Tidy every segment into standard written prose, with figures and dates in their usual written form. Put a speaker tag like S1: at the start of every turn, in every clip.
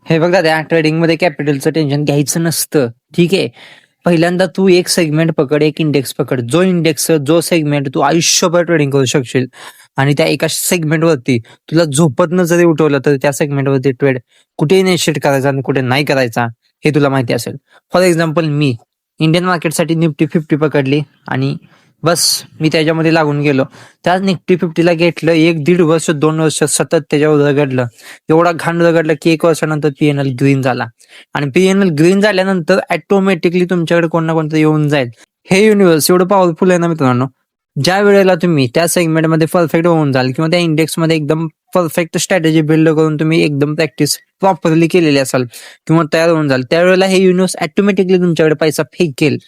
S1: हे बघा, त्या ट्रेडिंगमध्ये कॅपिटलचं टेन्शन घ्यायचं नसतं. ठीक आहे. पहिल्यांदा तू एक सेगमेंट पकड, एक इंडेक्स पकड. जो सेगमेंट तू आयुष्यभर ट्रेडिंग करू शकशील आणि त्या एका सेगमेंटवरती तुला झोपतनं जरी उठवलं तर त्या सेगमेंटवरती ट्रेड कुठे इनिशिएट करायचा आणि कुठे नाही करायचा हे तुला माहिती असेल. फॉर एक्झाम्पल, मी इंडियन मार्केटसाठी निफ्टी 50 पकडली आणि बस मी त्याच्यामध्ये लागून गेलो. त्या निफ्टी 50ला घेतलं, 1-1.5 वर्ष 2 वर्ष सतत त्याच्यावर रगडलं. एवढा घाण रगडलं की 1 वर्षानंतर पीएनएल ग्रीन झाला. आणि पीएनएल ग्रीन झाल्यानंतर ऑटोमॅटिकली तुमच्याकडे कोण ना कोणतं येऊन जाईल. हे युनिव्हर्स एवढं पॉवरफुल आहे ना मित्रांनो. ज्या वेळेला तुम्ही त्या सेगमेंटमध्ये परफेक्ट होऊन जाल किंवा त्या इंडेक्समध्ये एकदम परफेक्ट स्ट्रॅटेजी बिल्ड करून तुम्ही एकदम प्रॅक्टिस प्रॉपरली केलेली असाल किंवा तयार होऊन जाल, त्यावेळेला हे युनिव्हर्स ऑटोमॅटिकली तुमच्याकडे पैसा फेकेल.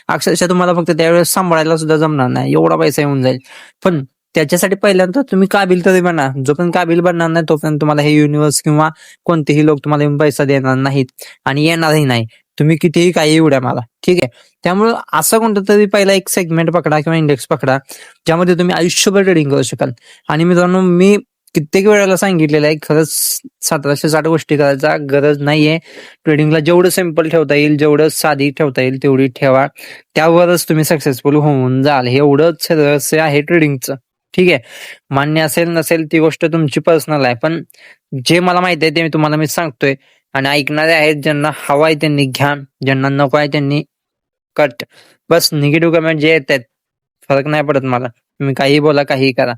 S1: अक्षरशः तुम्हाला फक्त त्यावेळेस सांभाळायला सुद्धा जमणार नाही, एवढा पैसा येऊन जाईल. पण त्याच्यासाठी पहिल्यांदा तुम्ही काबिल तरी बना. जोपर्यंत काबिल बनणार नाही तोपर्यंत तुम्हाला हे युनिव्हर्स किंवा कोणतेही लोक तुम्हाला येऊन पैसा देणार नाहीत आणि येणारही नाही. तुम्ही कितीही काही उड्या मारा. ठीक आहे. त्यामुळं असं कोणतं तरी पहिला एक सेगमेंट पकडा किंवा इंडेक्स पकडा ज्यामध्ये तुम्ही आयुष्यभर ट्रेडिंग करू शकाल. आणि मित्रांनो, मी कित्येक वेळेला सांगितलेलं आहे, खरंच 1760 गोष्टी करायचा गरज नाहीये. ट्रेडिंगला जेवढं सिम्पल ठेवता येईल, जेवढं साधी ठेवता येईल तेवढी ठेवा. त्यावरच तुम्ही सक्सेसफुल होऊन जाल. हे एवढंच रहस्य आहे ट्रेडिंगचं. ठीक आहे. मान्य असेल नसेल ती गोष्ट तुमची पर्सनल आहे, पण जे मला माहिती आहे ते मी सांगतोय. आणि ऐकणारे आहेत, ज्यांना हवा आहे त्यांनी घ्या, ज्यांना नको आहे त्यांनी कट. बस निगेटिव्ह कमेंट जे येत आहेत फरक नाही पडत मला. तुम्ही काहीही बोला, काहीही करा.